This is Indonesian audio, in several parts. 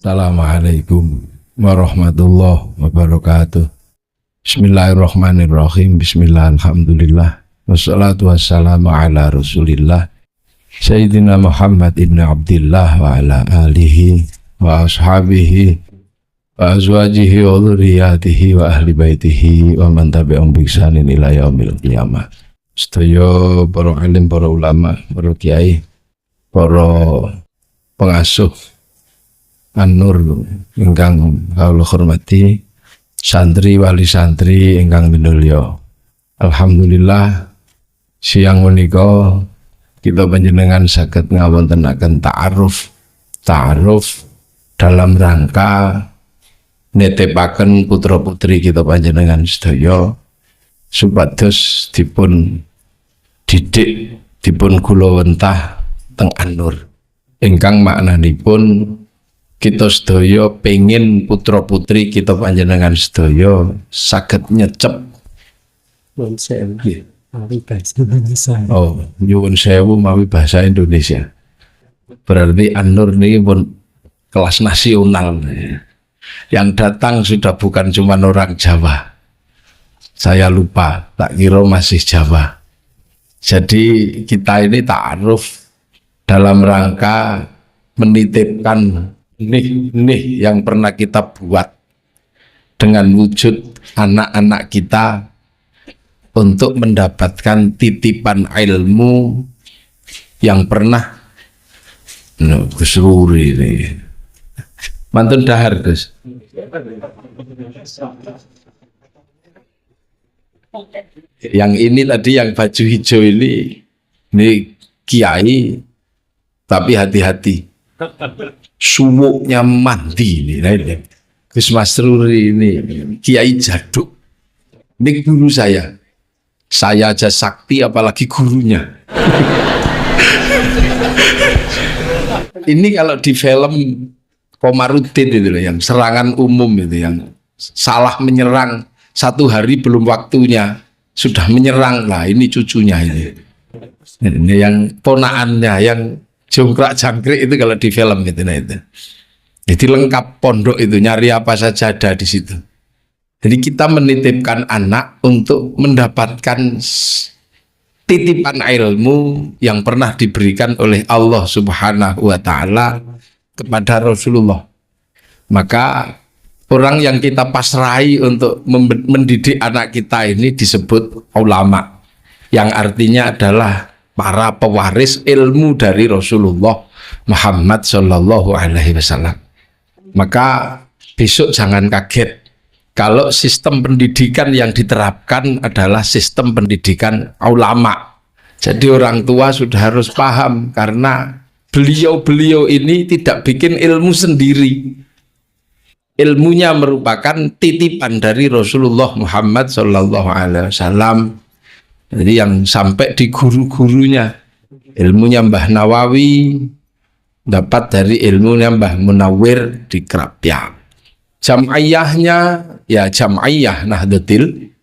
Assalamualaikum warahmatullahi wabarakatuh. Bismillahirrahmanirrahim. Bismillah, alhamdulillah. Wassalatu wassalamu ala rasulillah Sayyidina Muhammad ibn Abdillah wa ala alihi wa ashabihi wa azwajihi wa dhurriyyatihi wa ahli baitihi wa man tabi'ahum bi ihsanin ila yaumil qiyamah. Sedaya para alim, para ulama, para kiai, para pengasuh An-Nur ingkang kawula hormati, santri wali santri ingkang minulya. Alhamdulillah siang menika kita panjenengan saged ngawontenaken ta'aruf dalam rangka netepaken putra-putri kita panjenengan sedaya supados dipun didik, dipun gulawentah teng An-Nur ingkang maknanipun kita sedaya pengen putra putri kita panjenengan sedaya saged nyecep. Oh, nyuwun sewu mawi bahasa Indonesia. Berarti An-Nur ini pun kelas nasional. Yang datang sudah bukan cuma orang Jawa. Saya lupa, tak kira masih Jawa. Jadi kita ini ta'aruf dalam rangka menitipkan nih yang pernah kita buat dengan wujud anak-anak kita untuk mendapatkan titipan ilmu yang pernah Gus Ruri ini mantun dahar Gus. Yang ini tadi yang baju hijau ini kiai, tapi hati-hati sumuknya mandi ini. Gus Masruri ini kiai jaduk, ini guru saya aja sakti apalagi gurunya. Ini kalau di film Komarudin itu loh, yang serangan umum itu, yang salah menyerang satu hari belum waktunya sudah menyerang lah, ini cucunya ini yang ponaannya yang jongkrak jangkrik itu kalau di film itu. Nah itu jadi lengkap pondok itu, nyari apa saja ada di situ. Jadi kita menitipkan anak untuk mendapatkan titipan ilmu yang pernah diberikan oleh Allah Subhanahu wa Ta'ala kepada Rasulullah. Maka orang yang kita pasrahi untuk mendidik anak kita ini disebut ulama, yang artinya adalah para pewaris ilmu dari Rasulullah Muhammad Sallallahu Alaihi Wasallam. Maka besok jangan kaget kalau sistem pendidikan yang diterapkan adalah sistem pendidikan ulama. Jadi orang tua sudah harus paham, karena beliau-beliau ini tidak bikin ilmu sendiri. Ilmunya merupakan titipan dari Rasulullah Muhammad Sallallahu Alaihi Wasallam. Jadi yang sampai di guru-gurunya, ilmunya Mbah Nawawi dapat dari ilmunya Mbah Munawwir di Krapyak. Jam'iyahnya ya jam'iyah Nahdlatul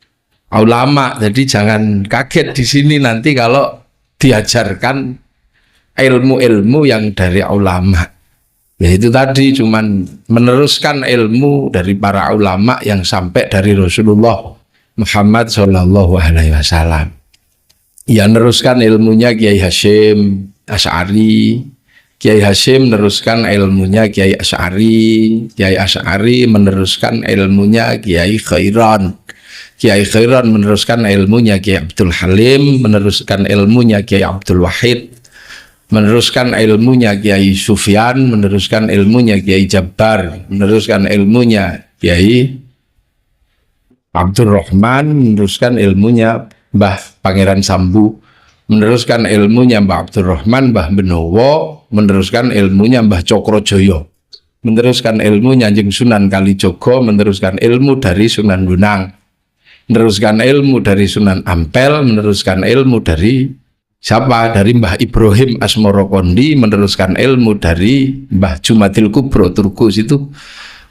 Ulama. Jadi jangan kaget di sini nanti kalau diajarkan ilmu-ilmu yang dari ulama. Ya itu tadi cuman meneruskan ilmu dari para ulama yang sampai dari Rasulullah Muhammad Sallallahu Alaihi Wasallam. Ya meneruskan ilmunya Kiai Hasyim Asy'ari. Kiai Hasyim meneruskan ilmunya Kiai Asy'ari. Kiai Asy'ari meneruskan ilmunya Kiai Khairan. Kiai Khairan meneruskan ilmunya Kiai Abdul Halim. Meneruskan ilmunya Kiai Abdul Wahid. Meneruskan ilmunya Kiai Sufyan. Meneruskan ilmunya Kiai Jabbar. Meneruskan ilmunya Kiai Abdul Rahman. Meneruskan ilmunya Mbah Pangeran Sambu. Meneruskan ilmunya Mbah Abdul Rahman, Mbah Benowo. Meneruskan ilmunya Mbah Cokrojoyo. Meneruskan ilmunya Kanjeng Sunan Kalijogo. Meneruskan ilmu dari Sunan Bonang. Meneruskan ilmu dari Sunan Ampel. Meneruskan ilmu dari siapa? Dari Mbah Ibrahim Asmorokondi. Meneruskan ilmu dari Mbah Jumatil Kubro Turkus itu.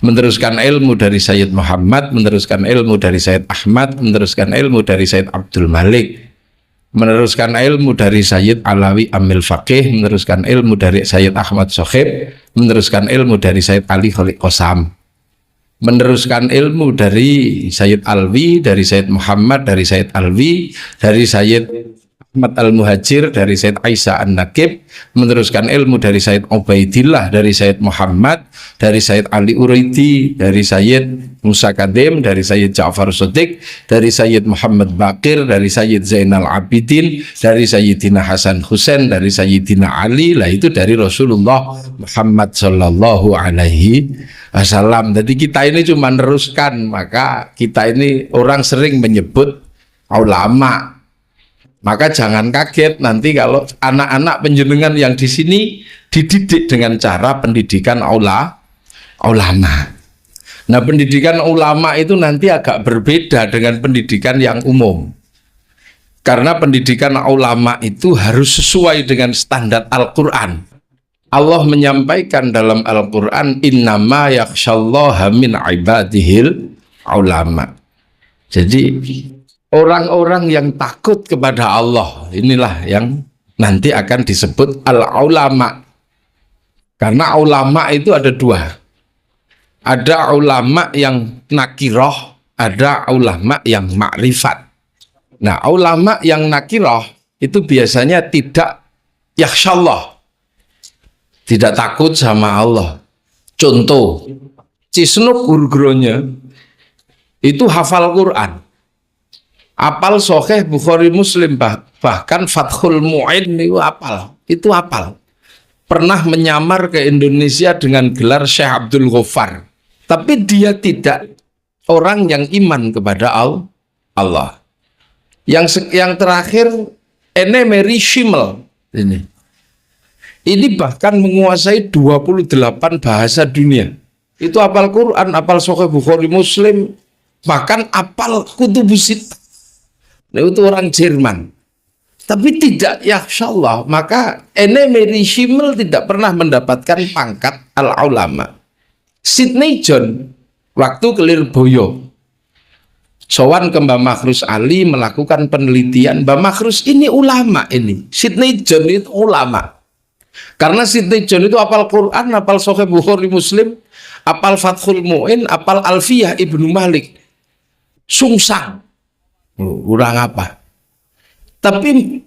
Meneruskan ilmu dari Sayyid Muhammad. Meneruskan ilmu dari Sayyid Ahmad. Meneruskan ilmu dari Sayyid Abdul Malik. meneruskan ilmu dari Sayyid Alawi Amil Faqih, meneruskan ilmu dari Sayyid Ahmad Sohib, meneruskan ilmu dari Sayyid Ali Khaliq Qasam, meneruskan ilmu dari Sayyid Alwi, dari Sayyid Muhammad, dari Sayyid Alwi, dari Sayyid Ahmad Al-Muhajir, dari Sayyid Aisyah An-Nakib, meneruskan ilmu dari Sayyid Ubaidillah, dari Sayyid Muhammad, dari Sayyid Ali Uraidi, dari Sayyid Musa Kadim, dari Sayyid Ja'far Shadiq, dari Sayyid Muhammad Baqir, dari Sayyid Zainal Abidin, dari Sayyidina Hasan Husain, dari Sayyidina Ali. Lah itu dari Rasulullah Muhammad Sallallahu Alaihi Wasallam. Jadi kita ini cuma meneruskan, maka kita ini orang sering menyebut ulama. Maka jangan kaget nanti kalau anak-anak penjenengan yang di sini dididik dengan cara pendidikan ulama. Nah, pendidikan ulama itu nanti agak berbeda dengan pendidikan yang umum. Karena pendidikan ulama itu harus sesuai dengan standar Al-Qur'an. Allah menyampaikan dalam Al-Qur'an, innama yakhsyallaha min ibadihil ulama. Jadi orang-orang yang takut kepada Allah inilah yang nanti akan disebut al-ulama. Karena ulama itu ada dua. Ada ulama yang nakiroh, ada ulama yang makrifat. Nah, ulama yang nakiroh itu biasanya tidak yakhsyallah, tidak takut sama Allah. Contoh, Cisnuk guru-gurunya itu hafal Quran, apal Sahih Bukhari Muslim, bahkan Fathul Mu'in itu apal. Pernah menyamar ke Indonesia dengan gelar Syekh Abdul Ghaffar, tapi dia tidak orang yang iman kepada Allah. Yang terakhir Enemeri Shimel ini bahkan menguasai 28 bahasa dunia. Itu apal Quran, apal Sahih Bukhari Muslim, bahkan apal Kutubus Sittah. Nah, itu orang Jerman, tapi tidak yakhsyallah. Maka Enemeri Shimel tidak pernah mendapatkan pangkat al-ulama. Sidney John waktu ke Lirboyo sowan ke Mbah Makhrus Ali melakukan penelitian. Mbah Makhrus ini ulama ini. Sidney John itu ulama. Karena Sidney John itu apal Quran, apal Sahih Bukhari Muslim, apal Fathul Mu'in, apal Alfiyah Ibnu Malik. Sungsang. Kurang apa? Tapi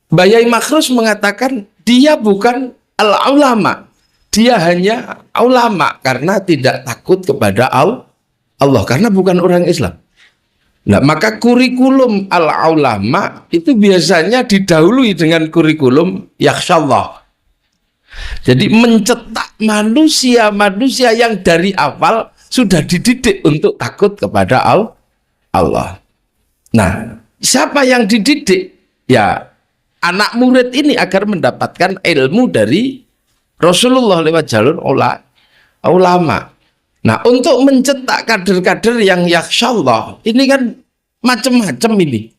Bayai Makhrus mengatakan dia bukan al-ulama, dia hanya ulama karena tidak takut kepada Allah, karena bukan orang Islam. Nah, maka kurikulum al-ulama itu biasanya didahului dengan kurikulum yakhsyallah. Jadi mencetak manusia-manusia yang dari awal sudah dididik untuk takut kepada Allah. Nah, siapa yang dididik? Ya, anak murid ini agar mendapatkan ilmu dari Rasulullah lewat jalur ulama. Nah, untuk mencetak kader-kader yang yakhsyallah, ini kan macam-macam ini.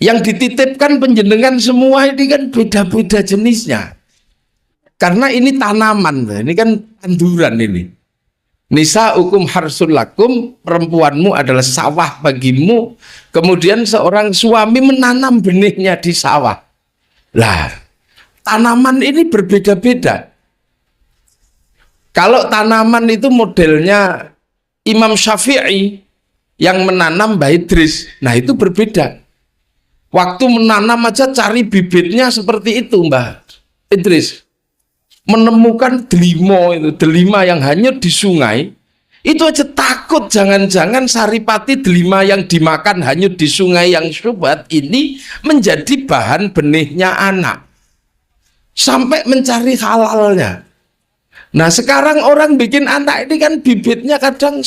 Yang dititipkan penjenengan semua ini kan beda-beda jenisnya. Karena ini tanaman, ini kan tanduran ini. Nisa hukum harsul lakum, perempuanmu adalah sawah bagimu. Kemudian seorang suami menanam benihnya di sawah. Lah, tanaman ini berbeda-beda. Kalau tanaman itu modelnya Imam Syafi'i yang menanam Mbah Idris, nah itu berbeda. Waktu menanam aja cari bibitnya seperti itu Mbah Idris. Menemukan delima yang hanyut di sungai, itu aja takut jangan-jangan saripati delima yang dimakan hanyut di sungai yang syubhat ini menjadi bahan benihnya anak, sampai mencari halalnya. Nah, sekarang orang bikin anak ini kan bibitnya kadang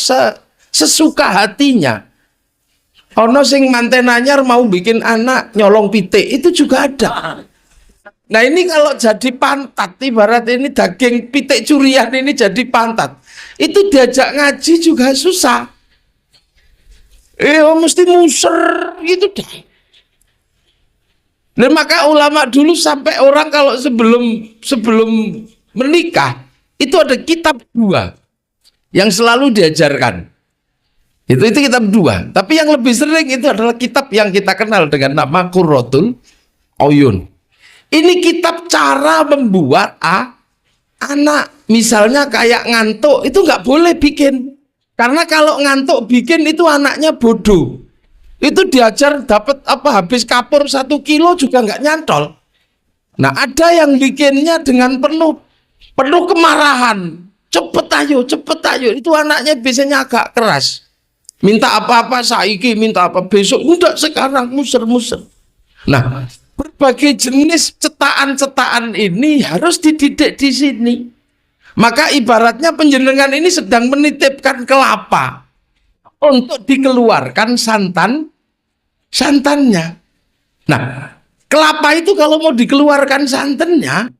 sesuka hatinya. Ono sing manten anyar mau bikin anak nyolong pitik, itu juga ada. Nah, ini kalau jadi pantat, ibarat ini daging pitik curian ini jadi pantat, itu diajak ngaji juga susah. Mesti muser gitu dah. Dan maka ulama dulu sampai orang kalau sebelum menikah itu ada kitab dua yang selalu diajarkan. Itu kitab dua. Tapi yang lebih sering itu adalah kitab yang kita kenal dengan nama Qurratul Uyun. Ini kitab cara membuat anak. Misalnya kayak ngantuk itu nggak boleh bikin. Karena kalau ngantuk bikin itu anaknya bodoh. Itu diajar dapat habis kapur 1 kilo juga nggak nyantol. Nah ada yang bikinnya dengan penuh kemarahan. Cepet ayo. Itu anaknya biasanya agak keras. Minta apa-apa saiki, minta apa besok, udah sekarang muser-muser. Nah, berbagai jenis cetakan-cetakan ini harus dididik di sini. Maka ibaratnya panjenengan ini sedang menitipkan kelapa untuk dikeluarkan santannya. Nah, kelapa itu kalau mau dikeluarkan santannya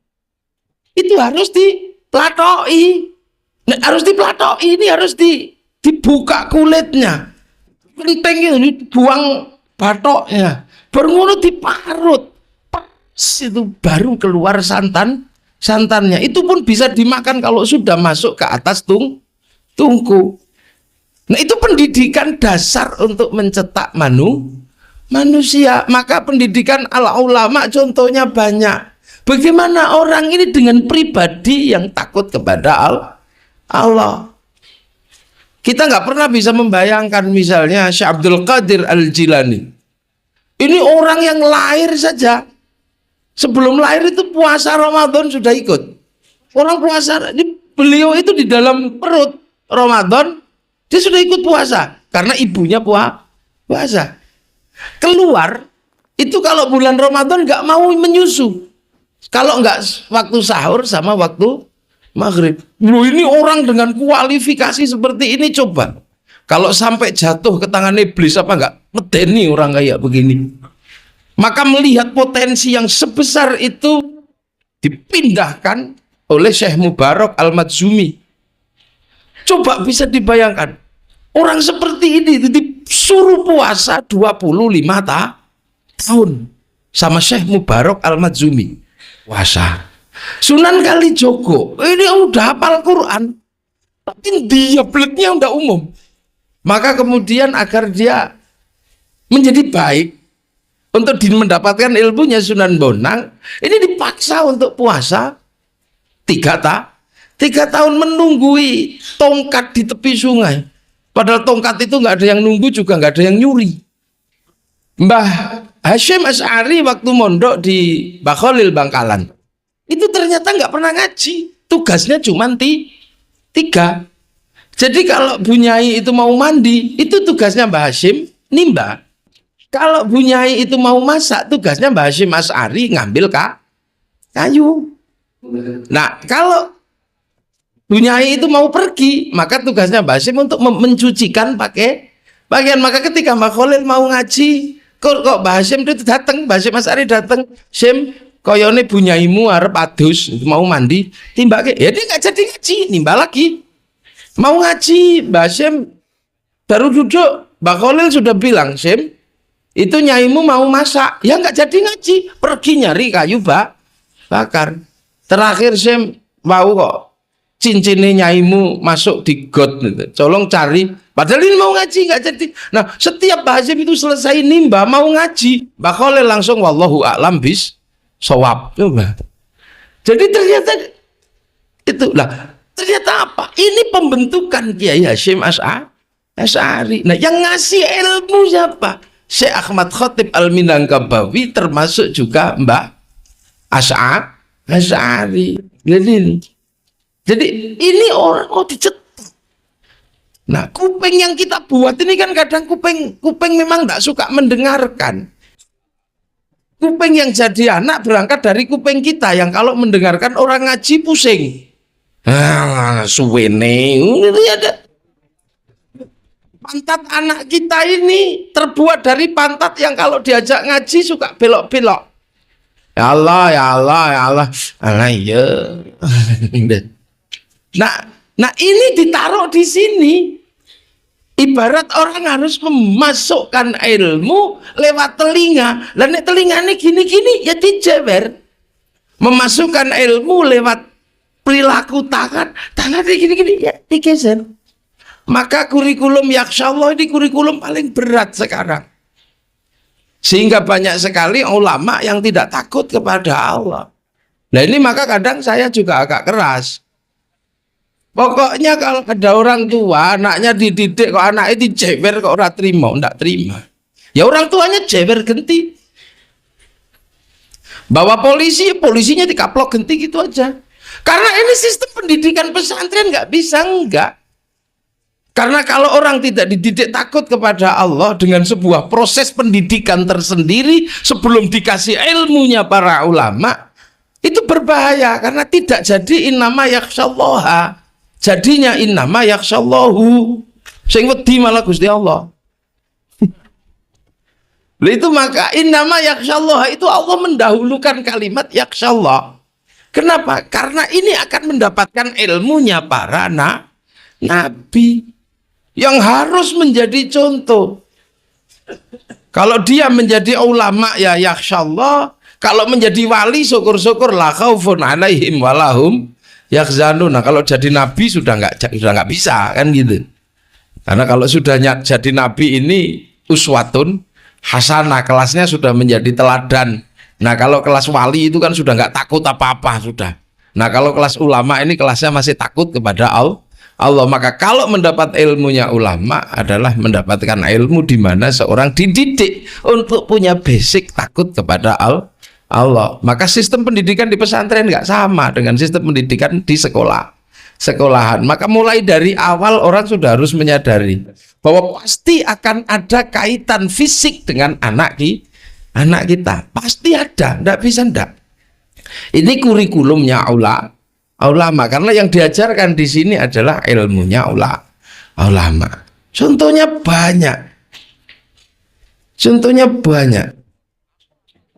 itu harus diplatoi. Nah, ini harus dibuka kulitnya, penting itu dibuang batoknya, baru diparut, itu baru keluar santannya. Itu pun bisa dimakan kalau sudah masuk ke atas tungku. Nah itu pendidikan dasar untuk mencetak manusia. Maka pendidikan ala ulama contohnya banyak. Bagaimana orang ini dengan pribadi yang takut kepada Allah. Kita nggak pernah bisa membayangkan misalnya Syekh Abdul Qadir Al-Jilani. Ini orang yang lahir saja. Sebelum lahir itu puasa Ramadan sudah ikut. Orang puasa, beliau itu di dalam perut Ramadan, dia sudah ikut puasa. Karena ibunya puasa. Keluar, itu kalau bulan Ramadan nggak mau menyusu. Kalau nggak waktu sahur sama waktu maghrib. Loh, ini orang dengan kualifikasi seperti ini coba. Kalau sampai jatuh ke tangan iblis apa enggak medeni orang kayak begini. Maka melihat potensi yang sebesar itu dipindahkan oleh Syekh Mubarak Al-Madzumi. Coba bisa dibayangkan. Orang seperti ini disuruh puasa 25 tahun sama Syekh Mubarak Al-Madzumi. Puasa. Sunan Kalijogo ini udah hafal Quran, tapi dia beletnya udah umum. Maka kemudian agar dia menjadi baik untuk mendapatkan ilmunya Sunan Bonang, ini dipaksa untuk puasa 3 tahun menunggui tongkat di tepi sungai. Padahal tongkat itu nggak ada yang nunggu juga nggak ada yang nyuri. Mbah Hasyim Asy'ari waktu mondok di Bakholil Bangkalan, itu ternyata nggak pernah ngaji, tugasnya cuma 3. Jadi kalau Bu Nyai itu mau mandi, itu tugasnya Mbah Hasyim nimba. Kalau Bu Nyai itu mau masak, tugasnya Mbah Hasyim Asy'ari ngambil kayu. Nah kalau Bu Nyai itu mau pergi, maka tugasnya Mbah Hasyim untuk mencucikan pakaian. Maka ketika Mbah Khalil mau ngaji, kok Mbah Hasyim itu datang, Mbah Hasyim Asy'ari datang, Sim, koyone Bu Nyaimu arep adus mau mandi, timbake. Ya dia nggak jadi ngaji, nimba lagi. Mau ngaji, Mbah Hasyim baru duduk, Mbah Khalil sudah bilang, Sim, itu Nyaimu mau masak, ya nggak jadi ngaji, pergi nyari kayu bakar. Terakhir Sim mau kok cincinnya Nyaimu masuk di got, tolong cari. Padahal ini mau ngaji nggak jadi. Nah setiap Mbah Hasyim itu selesai nimba mau ngaji, Mbah Khalil langsung wallahu a'lam bis shawab. Coba. Jadi ternyata itu lah. Ternyata apa? Ini pembentukan Kiai Hasyim Asy'ari. Nah yang ngasih ilmu siapa? Syekh Ahmad Khatib Al-Minangkabawi, termasuk juga Mbah Asy'ari. Jadi ini orang dicetak. Nah kuping yang kita buat ini kan kadang kuping memang tidak suka mendengarkan. Kuping yang jadi anak berangkat dari kuping kita yang kalau mendengarkan orang ngaji pusing. Suwene ini ada. Pantat anak kita ini terbuat dari pantat yang kalau diajak ngaji suka belok-belok. Ya Allah, ya Allah, ya Allah. Allah ya. Nah ini ditaruh di sini. Ibarat orang harus memasukkan ilmu lewat telinga. Dan telinga ini gini-gini ya dijeber. Memasukkan ilmu lewat perilaku tangan ini gini-gini ya digeser. Maka kurikulum yakhsyallah ini kurikulum paling berat sekarang. Sehingga banyak sekali ulama yang tidak takut kepada Allah. Nah ini maka kadang saya juga agak keras. Pokoknya kalau ada orang tua anaknya dididik kok anaknya dijewer kok ora terima, ndak terima. Ya orang tuanya jewer genti. Bawa polisi, polisinya dikaplok genti gitu aja. Karena ini sistem pendidikan pesantren nggak bisa enggak. Karena kalau orang tidak dididik takut kepada Allah dengan sebuah proses pendidikan tersendiri sebelum dikasih ilmunya para ulama, itu berbahaya karena tidak jadi innama yakhsyallaha. Jadinya innama yakhsyallahu. Sing wedi malah Gusti Allah. Itu maka innama yakhsyallaha itu Allah mendahulukan kalimat yakhsyallah. Kenapa? Karena ini akan mendapatkan ilmunya para nabi. Yang harus menjadi contoh. Kalau dia menjadi ulama ya yakhsyallah, kalau menjadi wali syukur-syukur la khaufun alaihim walahum yakhzanun. Nah, kalau jadi nabi sudah nggak bisa kan gitu. Karena kalau sudah jadi nabi ini uswatun hasanah, kelasnya sudah menjadi teladan. Nah, kalau kelas wali itu kan sudah nggak takut apa-apa sudah. Nah, kalau kelas ulama ini kelasnya masih takut kepada Allah. Maka kalau mendapat ilmunya ulama adalah mendapatkan ilmu di mana seorang dididik untuk punya basic takut kepada Allah. Maka sistem pendidikan di pesantren nggak sama dengan sistem pendidikan di sekolahan. Maka mulai dari awal orang sudah harus menyadari bahwa pasti akan ada kaitan fisik dengan anak kita. Pasti ada, nggak bisa ndak. Ini kurikulumnya ulama, karena yang diajarkan di sini adalah ilmunya ulama. Contohnya banyak.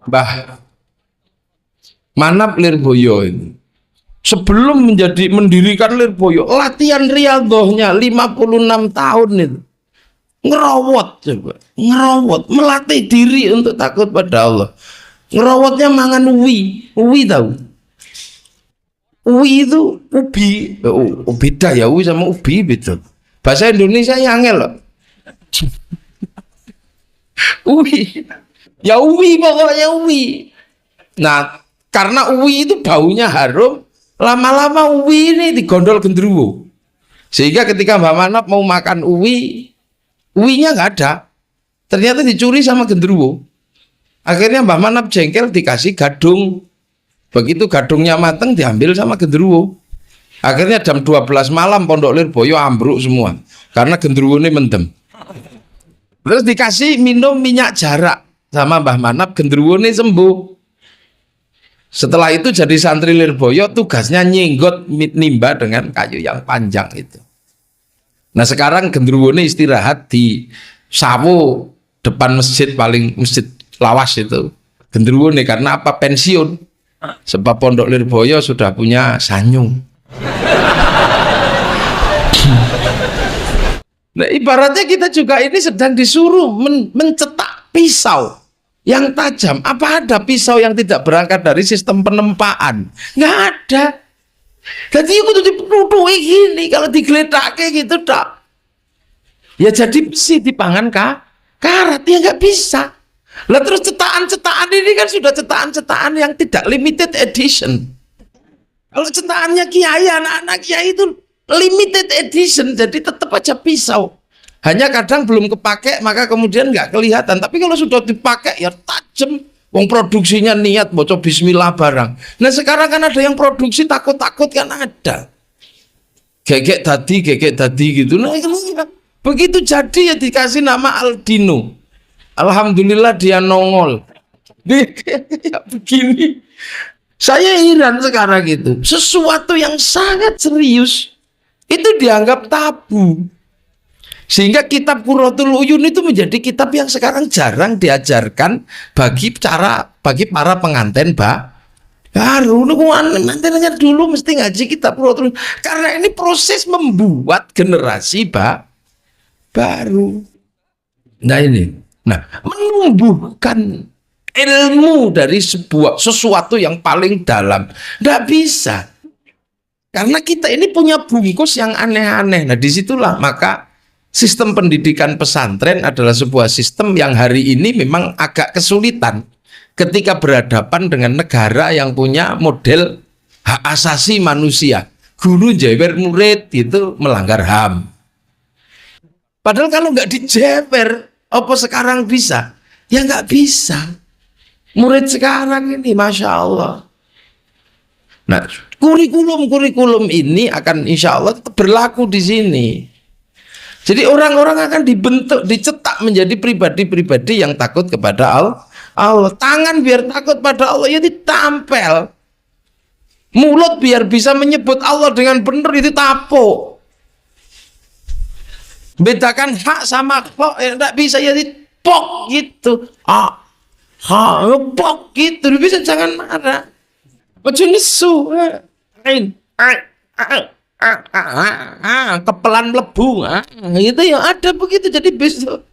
Mbah Manap Lirboyo ini sebelum mendirikan Lirboyo, latihan riyadhahnya 56 tahun itu. Ngerawat, melatih diri untuk takut pada Allah. Ngerawatnya mangan uwi tahu. Uwi itu ubi, beda ya uwi sama ubi beda. Bahasa Indonesia yang angel loh. Uwi, ya uwi pokoknya uwi. Nah, karena uwi itu baunya harum, lama-lama uwi ini digondol genderuwo. Sehingga ketika Mbak Manap mau makan uwinya nggak ada. Ternyata dicuri sama genderuwo. Akhirnya Mbak Manap jengkel dikasih gadung. Begitu gadungnya mateng diambil sama genderuwo. Akhirnya jam 12 malam Pondok Lirboyo ambruk semua karena genderuwo ini mendem. Terus dikasih minum minyak jarak sama Mbah Manap, genderuwo ini sembuh. Setelah itu jadi santri Lirboyo, tugasnya nyenggot nimba dengan kayu yang panjang itu. Nah sekarang genderuwo ini istirahat di sawo depan masjid lawas itu. Genderuwo ini karena apa? Pensiun. Sebab Pondok Lirboyo sudah punya sanyung. Nah, ibaratnya kita juga ini sedang disuruh mencetak pisau yang tajam. Apa ada pisau yang tidak berangkat dari sistem penempaan? Nggak ada. Jadi itu dipeludui gini, kalau digeledak gitu tak. Ya jadi besi dipangan karat, ya nggak bisa. Lah terus cetakan ini kan sudah cetakan yang tidak limited edition. Kalau cetakannya kiai, anak-anak kiai itu limited edition, jadi tetap aja pisau. Hanya kadang belum kepake, maka kemudian nggak kelihatan. Tapi kalau sudah dipakai ya tajam. Wong produksinya niat bocor bismillah barang. Nah sekarang kan ada yang produksi takut-takut kan ada. Gegek tadi gitu. Nah begitu jadi ya dikasih nama Aldino. Alhamdulillah dia nongol. Begini. Saya heran sekarang gitu. Sesuatu yang sangat serius itu dianggap tabu. Sehingga kitab Qurratul Uyun itu menjadi kitab yang sekarang jarang diajarkan bagi para pengantin baru. Mantennya dulu mesti ngaji kitab Qurratul Uyun. Karena ini proses membuat generasi baru. Nah ini. Nah, menumbuhkan ilmu dari sesuatu yang paling dalam. Nggak bisa. Karena kita ini punya bungkus yang aneh-aneh. Nah, disitulah maka sistem pendidikan pesantren adalah sebuah sistem yang hari ini memang agak kesulitan ketika berhadapan dengan negara yang punya model hak asasi manusia. Guru jewer murid itu melanggar HAM. Padahal kalau nggak dijewer, apa sekarang bisa? Ya nggak bisa. Murid sekarang ini, Masya Allah. Nah, kurikulum ini akan insya Allah tetap berlaku di sini. Jadi orang-orang akan dibentuk, dicetak menjadi pribadi-pribadi yang takut kepada Allah. Tangan biar takut pada Allah, ya ditampel. Mulut biar bisa menyebut Allah dengan benar, itu tapuk. Bedakan hak sama kok, ya tidak bisa, ya dipok gitu. Pok gitu, bisa, jangan marah. Ojo nesu. Kepelan mlebu. Itu yang ada begitu, jadi besok.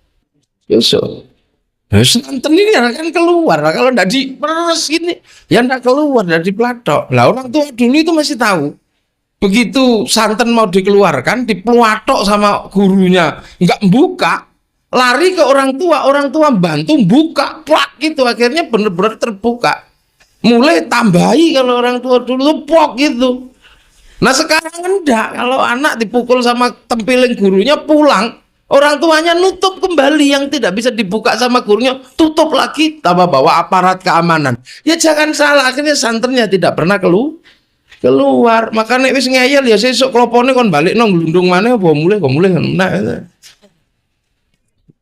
Santen ini akan keluar. Kalau tidak diperes gini, ya tidak keluar, tidak diplatok. Lah orang tua dulu itu masih tahu. Begitu santen mau dikeluarkan, dipluatok sama gurunya, nggak buka, lari ke orang tua bantu buka, plak gitu, akhirnya benar-benar terbuka. Mulai tambahi kalau orang tua dulu pok gitu. Nah sekarang enggak, kalau anak dipukul sama tempiling gurunya pulang, orang tuanya nutup kembali, yang tidak bisa dibuka sama gurunya tutup lagi, tambah bawa aparat keamanan. Ya jangan salah, akhirnya santernya tidak pernah keluar. Makanya wis ngeyel ya sesuk klopone kon balik nang glundung maneh apa mulih nah.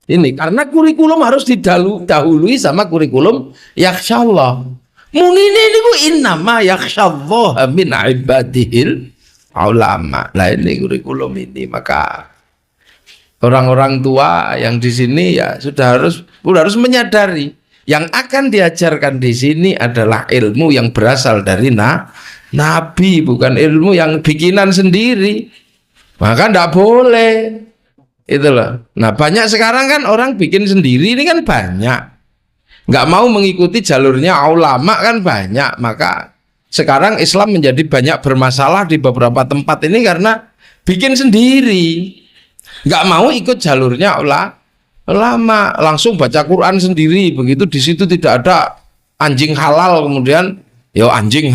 Ini karena kurikulum harus didahului sama kurikulum yakhsyallah. Muni niku innama yakhsyallah min ibadihil ulama. Lah ini kurikulum ini, maka orang-orang tua yang di sini ya sudah harus menyadari yang akan diajarkan di sini adalah ilmu yang berasal dari Nabi, bukan ilmu yang bikinan sendiri. Maka tidak boleh. Itulah. Nah banyak sekarang kan orang bikin sendiri ini kan banyak. Nggak mau mengikuti jalurnya ulama kan banyak. Maka sekarang Islam menjadi banyak bermasalah di beberapa tempat ini karena bikin sendiri. Nggak mau ikut jalurnya ulama, langsung baca Quran sendiri. Begitu di situ tidak ada anjing halal, kemudian yo anjing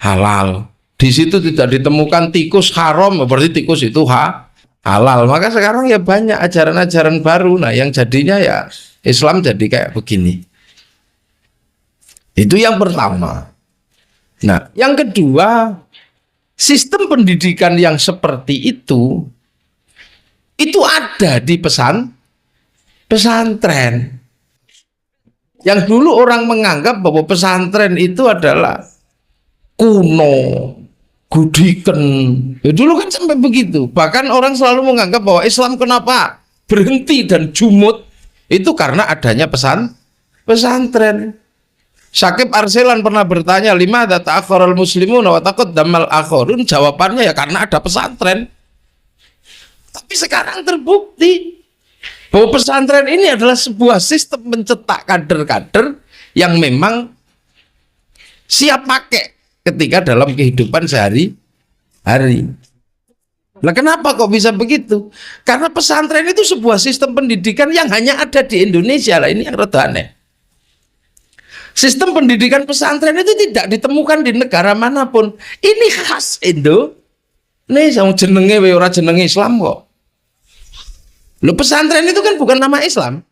halal. Di situ tidak ditemukan tikus haram, berarti tikus itu halal. Maka sekarang ya banyak ajaran-ajaran baru. Nah, yang jadinya ya Islam jadi kayak begini. Itu yang pertama. Nah, yang kedua, sistem pendidikan yang seperti itu ada di pesantren. Yang dulu orang menganggap bahwa pesantren itu adalah kuno, gudiken. Ya dulu kan sampai begitu. Bahkan orang selalu menganggap bahwa Islam kenapa berhenti dan jumud itu karena adanya pesantren. Syakib Arselan pernah bertanya, lima ta'akharal muslimun wa taqaddamal akhorun. Jawabannya ya karena ada pesantren. Tapi sekarang terbukti bahwa pesantren ini adalah sebuah sistem mencetak kader-kader yang memang siap pakai ketika dalam kehidupan sehari-hari. Nah kenapa kok bisa begitu? Karena pesantren itu sebuah sistem pendidikan yang hanya ada di Indonesia. Lah ini yang rada aneh. Sistem pendidikan pesantren itu tidak ditemukan di negara manapun. Ini khas Indonesia. Jenenge ora jenenge Islam kok. Loh, pesantren itu kan bukan nama Islam.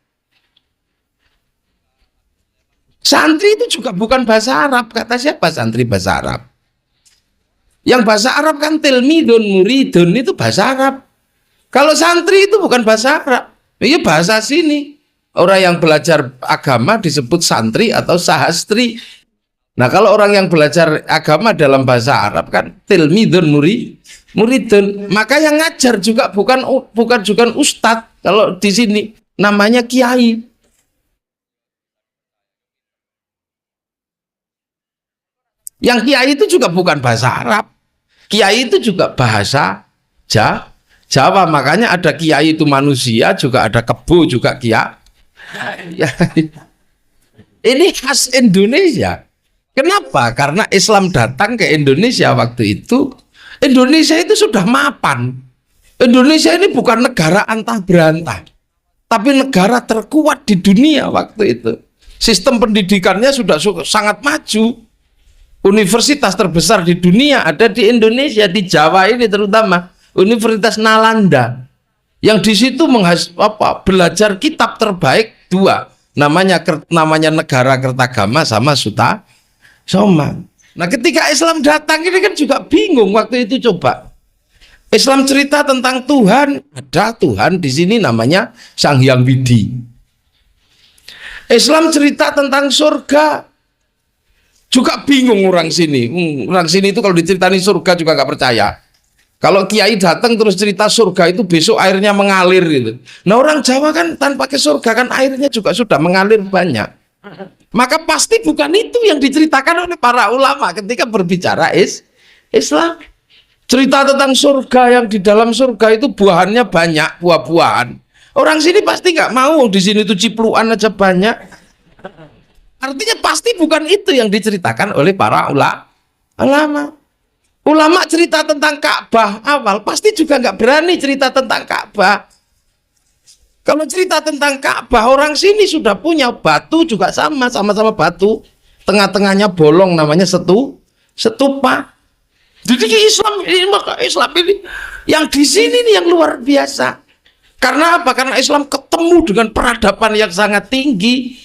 Santri itu juga bukan bahasa Arab. Kata siapa santri bahasa Arab? Yang bahasa Arab kan tilmidun, muridun, itu bahasa Arab. Kalau santri itu bukan bahasa Arab. Itu bahasa sini. Orang yang belajar agama disebut santri atau sahastri. Nah kalau orang yang belajar agama dalam bahasa Arab kan tilmidun, muridun. Maka yang ngajar juga bukan ustadz. Kalau di sini namanya kiai. Yang kiai itu juga bukan bahasa Arab. Kiai itu juga bahasa Jawa. Makanya ada kiai itu manusia, juga ada kebo juga kiai. Ini khas Indonesia. Kenapa? Karena Islam datang ke Indonesia waktu itu Indonesia itu sudah mapan. Indonesia ini bukan negara antah berantah, tapi negara terkuat di dunia waktu itu. Sistem pendidikannya sudah sangat maju. Universitas terbesar di dunia ada di Indonesia, di Jawa ini terutama Universitas Nalanda. Yang di situ belajar kitab terbaik dua, namanya Negara Kertagama sama Suta Soma. Nah, ketika Islam datang ini kan juga bingung waktu itu. Coba Islam cerita tentang Tuhan, ada Tuhan di sini namanya Sang Hyang Widi. Islam cerita tentang surga, juga bingung orang sini. Orang sini itu kalau diceritain surga juga nggak percaya. Kalau kiai datang terus cerita surga itu besok airnya mengalir gitu. Nah, orang Jawa kan tanpa ke surga kan airnya juga sudah mengalir banyak. Maka pasti bukan itu yang diceritakan oleh para ulama ketika berbicara Islam. Cerita tentang surga, yang di dalam surga itu buahannya banyak, buah-buahan. Orang sini pasti nggak mau, di sini itu cipluan aja banyak. Artinya pasti bukan itu yang diceritakan oleh para ulama. Ulama cerita tentang Ka'bah awal pasti juga nggak berani cerita tentang Ka'bah. Kalau cerita tentang Ka'bah, orang sini sudah punya batu juga sama-sama batu. Tengah-tengahnya bolong, namanya stupa. Jadi Islam ini yang di sini nih yang luar biasa. Karena apa? Karena Islam ketemu dengan peradaban yang sangat tinggi.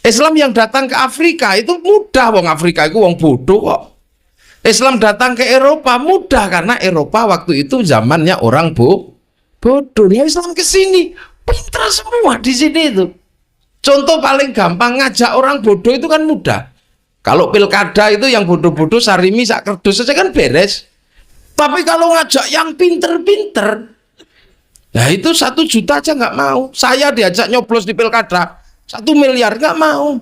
Islam yang datang ke Afrika itu mudah, wong Afrika itu wong bodoh kok. Islam datang ke Eropa mudah karena Eropa waktu itu zamannya orang bodoh. Ya, Islam ke sini pintar semua di sini itu. Contoh paling gampang, ngajak orang bodoh itu kan mudah. Kalau pilkada itu yang bodoh-bodoh sarimi sak kerdus saja kan beres. Tapi kalau ngajak yang pinter-pinter, nah itu 1 juta aja nggak mau. Saya diajak nyoblos di pilkada 1 miliar nggak mau.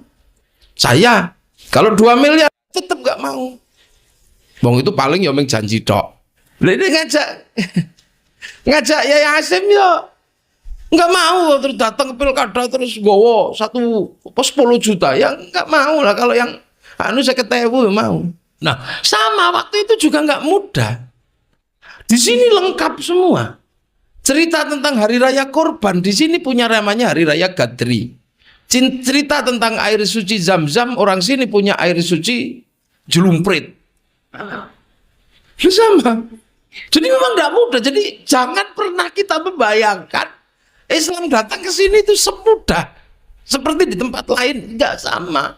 Saya kalau 2 miliar tetap nggak mau. Bang itu paling ya janji tok. Ini ngajak Yaya Hasyim yo nggak mau, terus datang ke pilkada terus gowo 10 juta ya nggak mau lah. Kalau yang saya ketemu mau. Nah, sama waktu itu juga nggak mudah. Di sini lengkap semua. Cerita tentang hari raya Korban di sini punya namanya hari raya Gadri. Cerita tentang air suci Zam-Zam, orang sini punya air suci Jelumprit. Sama. Jadi memang nggak mudah. Jadi jangan pernah kita membayangkan Islam datang ke sini itu semudah seperti di tempat lain. Nggak sama.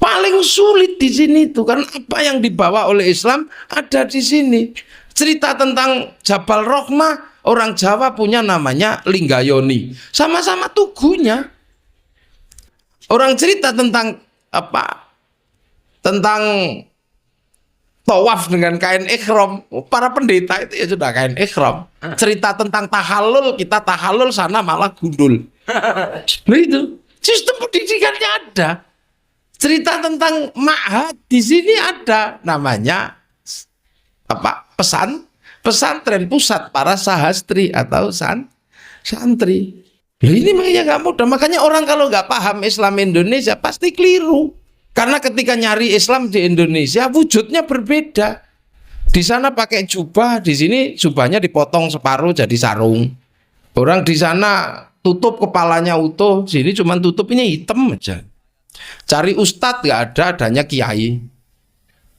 Paling sulit di sini itu karena apa yang dibawa oleh Islam ada di sini. Cerita tentang Jabal Rohmah, orang Jawa punya namanya Linggayoni. Sama-sama tugunya. Orang cerita tentang apa? Tentang tawaf dengan kain ikhram. Para pendeta itu ya sudah kain ikhram. Cerita tentang tahallul, kita tahallul sana malah gundul. Nah itu sistem pendidikannya ada. Cerita tentang ma'had di sini ada namanya apa? Pesantren pusat para sahastri atau santri. Nah, ini makanya nggak mudah. Makanya orang kalau nggak paham Islam Indonesia pasti keliru. Karena ketika nyari Islam di Indonesia wujudnya berbeda. Di sana pakai jubah, di sini jubahnya dipotong separuh jadi sarung. Orang di sana tutup kepalanya utuh, sini cuma tutupnya hitam aja. Cari ustadz nggak ada, adanya kiai.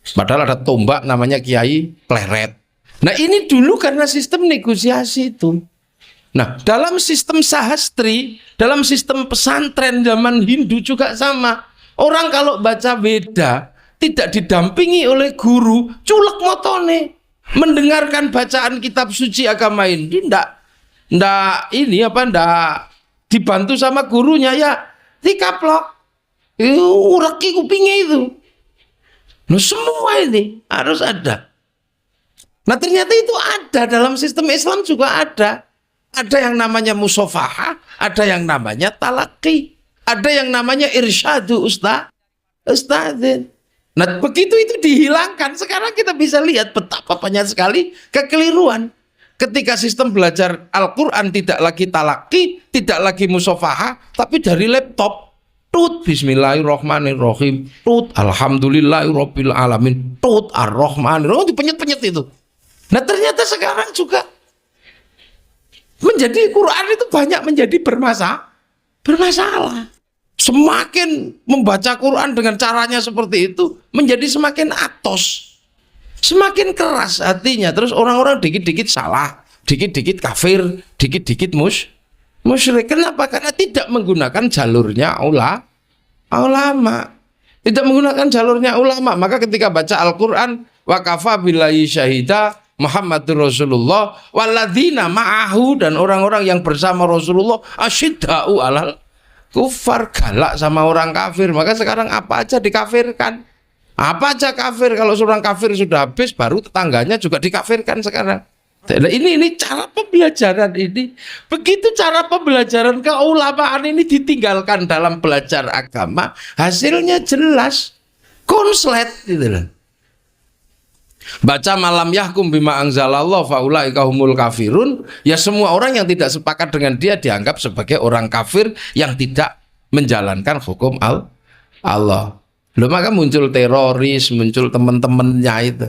Padahal ada tombak namanya Kiai Pleret. Nah ini dulu karena sistem negosiasi itu. Nah dalam sistem sahastri, dalam sistem pesantren zaman Hindu juga sama. Orang kalau baca Weda tidak didampingi oleh guru, culek motone. Mendengarkan bacaan kitab suci agama ini ndak dibantu sama gurunya ya dikaplok. Ureki kupingnya itu. Nah semua ini harus ada. Nah ternyata itu ada dalam sistem Islam juga ada. Ada yang namanya musofahah, ada yang namanya talaki, ada yang namanya irsyadu ustadzin. Nah begitu itu dihilangkan, sekarang kita bisa lihat betapa banyak sekali kekeliruan. Ketika sistem belajar Al-Quran tidak lagi talaki, tidak lagi musofahah, tapi dari laptop. Tut bismillahirrahmanirrahim. Tut alhamdulillahirabbil alamin. Tut ar-rahmanirrahim. Dipenyet-penyet itu. Nah ternyata sekarang juga menjadi Quran itu banyak menjadi bermasalah. Semakin membaca Quran dengan caranya seperti itu menjadi semakin atos, semakin keras hatinya. Terus orang-orang dikit-dikit salah, dikit-dikit kafir, dikit-dikit musyrik. Kenapa? Karena tidak menggunakan jalurnya ulama. Tidak menggunakan jalurnya ulama. Maka ketika baca Al-Quran, wa kafa billahi syahida Muhammadur Rasulullah walladzina ma'ahu, dan orang-orang yang bersama Rasulullah asyidda'u alal kufar, galak sama orang kafir. Maka sekarang apa aja dikafirkan. Apa aja kafir. Kalau seorang kafir sudah habis, baru tetangganya juga dikafirkan sekarang. Ini cara pembelajaran ini. Begitu cara pembelajaran keulamaan ini ditinggalkan dalam belajar agama, hasilnya jelas konslet gitu loh. Baca malam yahkum bima anzalallah faulaika humul kafirun, ya semua orang yang tidak sepakat dengan dia dianggap sebagai orang kafir yang tidak menjalankan hukum Allah. Loh, maka muncul teroris, muncul teman-temannya itu.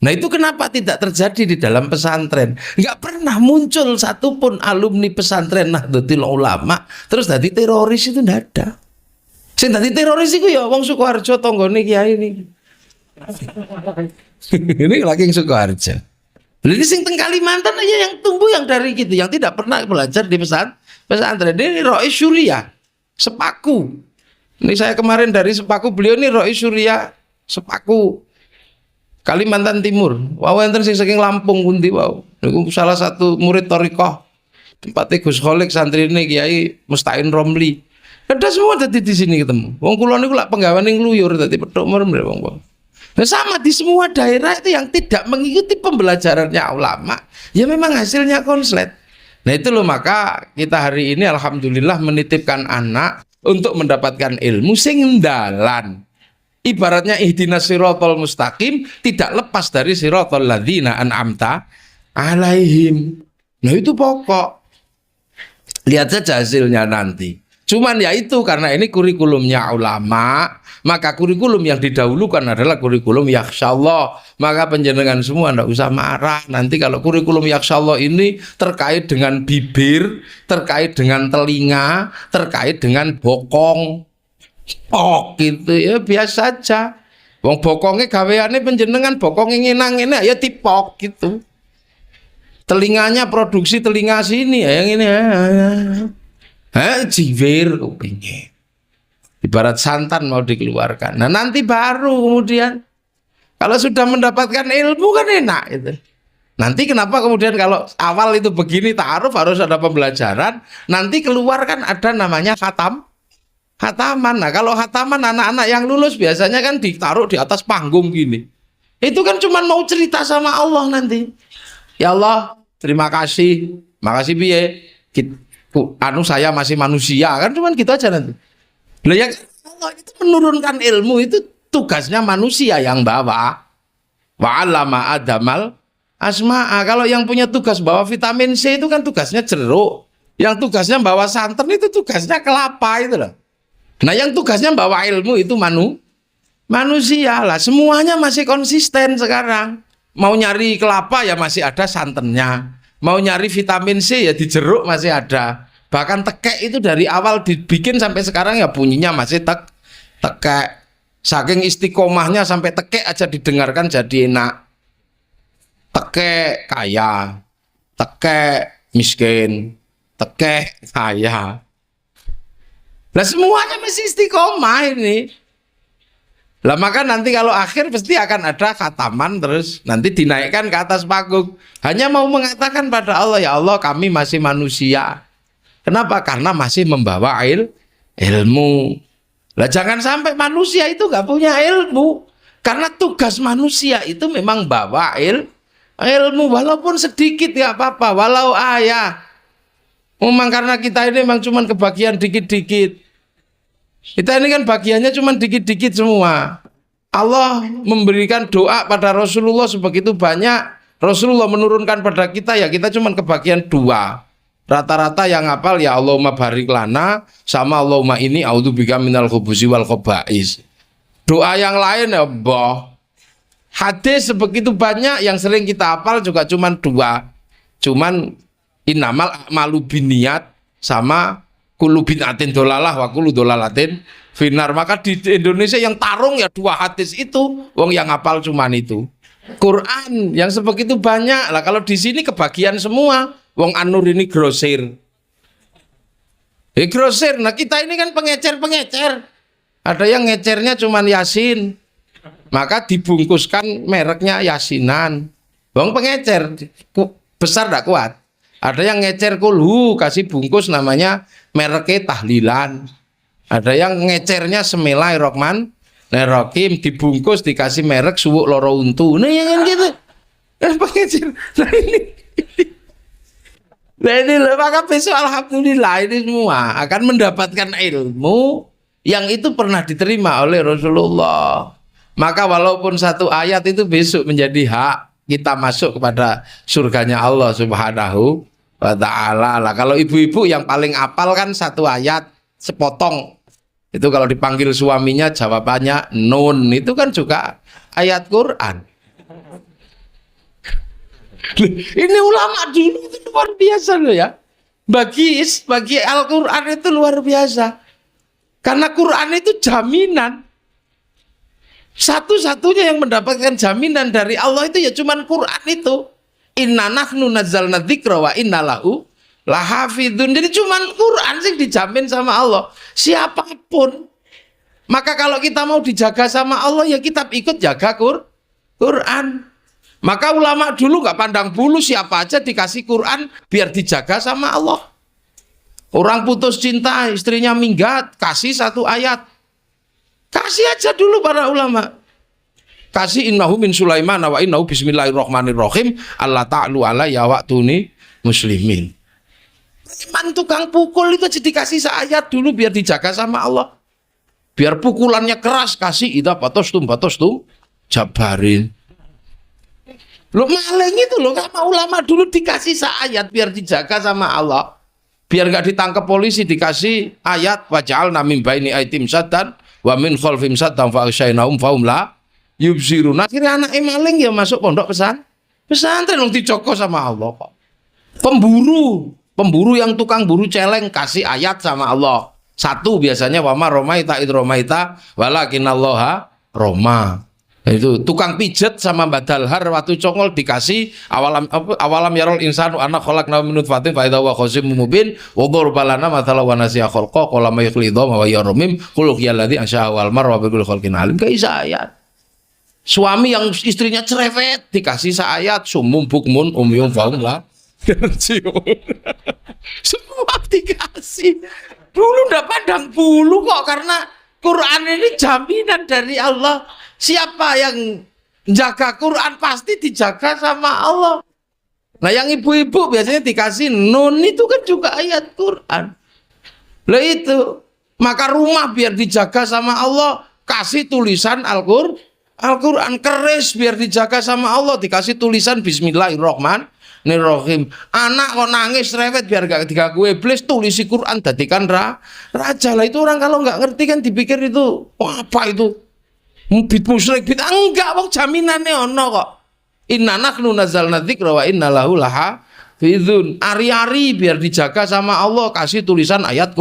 Nah itu kenapa tidak terjadi di dalam pesantren? Nggak pernah muncul satupun alumni pesantren Nahdlatul Ulama terus tadi teroris, itu nggak ada. Sing tadi teroris itu ya wong Sukoharjo tonggone kiai ini. Ini lagi yang Sukoharjo. Jadi sing teng Kalimantan aja yang tumbuh yang dari gitu, yang tidak pernah belajar di pesantren. Ini Rois Surya Sepaku. Ini saya kemarin dari Sepaku, beliau ini Rois Surya Sepaku, Kalimantan Timur. Wow, enten sing saking Lampung pundi wow. Niku salah satu murid thariqah. Tempatnya Gus Kholik, santrine Kiai Mustain Romli. Ada semua tadi di sini ketemu. Wong kula niku lak penggaweane ngluyur dadi petuk merem wong. Nah, sama di semua daerah itu yang tidak mengikuti pembelajarannya ulama, ya memang hasilnya konslet. Nah itu loh, maka kita hari ini alhamdulillah menitipkan anak untuk mendapatkan ilmu sing dalan. Ibaratnya ihdinas siratal mustaqim tidak lepas dari siratal ladzina an'amta alaihim. Nah itu pokok. Lihat saja hasilnya nanti. Cuman ya itu, karena ini kurikulumnya ulama, maka kurikulum yang didahulukan adalah kurikulum yakhsyallah. Maka penjenengan semua tidak usah marah nanti kalau kurikulum yakhsyallah ini terkait dengan bibir, terkait dengan telinga, terkait dengan bokong. Oh gitu ya, biasa saja. Wong bokongnya gaweane penjenengan, bokongnya nginang ini ya tipok gitu. Telinganya produksi telinga sini ya, yang ini ya. Jiwir kupingnya. Ibarat santan mau dikeluarkan. Nah nanti baru kemudian kalau sudah mendapatkan ilmu kan enak itu. Nanti kenapa kemudian kalau awal itu begini ta'aruf harus ada pembelajaran, nanti keluar kan ada namanya khataman. Nah kalau khataman anak-anak yang lulus biasanya kan ditaruh di atas panggung gini. Itu kan cuma mau cerita sama Allah nanti. Ya Allah, terima kasih. Makasih piye. Saya masih manusia kan, cuman gitu aja nanti. Loh ya, Allah itu menurunkan ilmu itu tugasnya manusia yang bawa. Wa 'allama Adamal asma'a. Kalau yang punya tugas bawa vitamin C itu kan tugasnya jeruk. Yang tugasnya bawa santan itu tugasnya kelapa itu loh. Nah, yang tugasnya bawa ilmu itu manusia lah. Semuanya masih konsisten sekarang. Mau nyari kelapa ya masih ada santannya. Mau nyari vitamin C ya di jeruk masih ada. Bahkan tekek itu dari awal dibikin sampai sekarang ya bunyinya masih tekek. Saking istiqomahnya sampai tekek aja didengarkan jadi enak. Tekek kaya, tekek miskin, tekek kaya. Lah semuanya masih istiqomah ini. Lah maka nanti kalau akhir pasti akan ada khataman, terus nanti dinaikkan ke atas panggung. Hanya mau mengatakan pada Allah, ya Allah kami masih manusia. Kenapa? Karena masih membawa ilmu. Lah jangan sampai manusia itu nggak punya ilmu. Karena tugas manusia itu memang bawa ilmu. Walaupun sedikit nggak apa-apa. Walau ayah. Memang karena kita ini memang cuma kebagian dikit-dikit. Kita ini kan bagiannya cuma dikit-dikit semua. Allah memberikan doa pada Rasulullah sebegitu banyak. Rasulullah menurunkan pada kita ya kita cuma kebagian 2. Rata-rata yang hafal ya Allahumma barik lana sama Allahumma ini a'udzubika minal khubusi wal khaba'is. Doa yang lain ya boh. Hadis sebegitu banyak, yang sering kita hafal juga cuman dua. Cuman innamal a'malu binniyat sama kullu bid'atin dolalah wa kullu dolalatin finar. Maka di Indonesia yang tarung ya dua hadis itu, wong yang hafal cuman itu. Quran yang sebegitu banyak lah, kalau di sini kebagian semua. Wong An-Nur ini grosir. Grosir. Nah kita ini kan pengecer-pengecer. Ada yang ngecernya cuman Yasin, maka dibungkuskan mereknya Yasinan. Wong pengecer besar tidak kuat. Ada yang ngecer kulhu, kasih bungkus namanya mereknya tahlilan. Ada yang ngecernya Bismillahirrahmanirrahim, dibungkus dikasih merek suwuk loro untu. Nah yang kan gitu. Pengecer. Nah ini loh, maka besok alhamdulillah ini semua akan mendapatkan ilmu yang itu pernah diterima oleh Rasulullah. Maka walaupun satu ayat itu besok menjadi hak kita masuk kepada surganya Allah Subhanahu wa ta'ala lah. Kalau ibu-ibu yang paling apal kan satu ayat sepotong. Itu kalau dipanggil suaminya jawabannya nun. Itu kan juga ayat Quran. Ini ulama dulu itu luar biasa loh ya. Bagi Al-Quran itu luar biasa. Karena Quran itu jaminan. Satu-satunya yang mendapatkan jaminan dari Allah itu ya cuman Quran itu. Inna nahnu nazzalna dzikra wa inna lahu lahafidun. Jadi cuman Quran sih dijamin sama Allah. Siapapun. Maka kalau kita mau dijaga sama Allah ya kita ikut jaga Quran. Maka ulama dulu nggak pandang bulu, siapa aja dikasih Quran biar dijaga sama Allah. Orang putus cinta, istrinya minggat, kasih satu ayat. Kasih aja dulu para ulama. Kasih innahu min Sulaiman wa innahu bismillahirrahmanirrahim Allah ta'lu alayya wa'tuni muslimin. Iman tukang pukul itu aja dikasih seayat dulu biar dijaga sama Allah. Biar pukulannya keras, kasih idza batostum jabarin. Lo maling itu lo, sama ulama dulu dikasih seayat biar dijaga sama Allah. Biar nggak ditangkap polisi dikasih ayat waj'alna min baini aitim saddan wa min khalfim saddan fa aghshaynahum fahum la yubsirun. Akhirnya anak maling ya masuk pondok pesantren yang dicokok sama Allah kok. Pemburu yang tukang buru celeng kasih ayat sama Allah. Satu biasanya wama romaita id romaita walakinallaha roma. Itu tukang pijet sama badalhar waktu congol dikasih awalam yarol insanu anak kholak nabi minut fatin fa idza wa khosim mubin wa darbalana mathala wa nasiya khalqa qala may yakhlidha wa yarmim qul yalladzi ansha wal mar wa bil khalqin alim. Kayak ayat. Suami yang istrinya cerewet dikasih seayat sumum bukmun umyum faum la semua dikasih. Dulu ndak pandang bulu kok, karena Quran ini jaminan dari Allah. Siapa yang jaga Quran pasti dijaga sama Allah. Nah yang ibu-ibu biasanya dikasih nun itu kan juga ayat Quran. Lah itu, maka rumah biar dijaga sama Allah, kasih tulisan Al-Quran. Keris biar dijaga sama Allah, dikasih tulisan Bismillahirrahmanirrahim. Anak kok nangis rewet biar gak diganggu iblis, tulisi Quran dadikan raja. Lah itu orang kalau nggak ngerti kan dipikir itu apa itu? Bid musyrik bid enggak, wong jaminane ono kok. Inna nahnu nazzalna dzikra wa inna lahu lahafizun. Ari-ari biar dijaga sama Allah, kasih tulisan ayat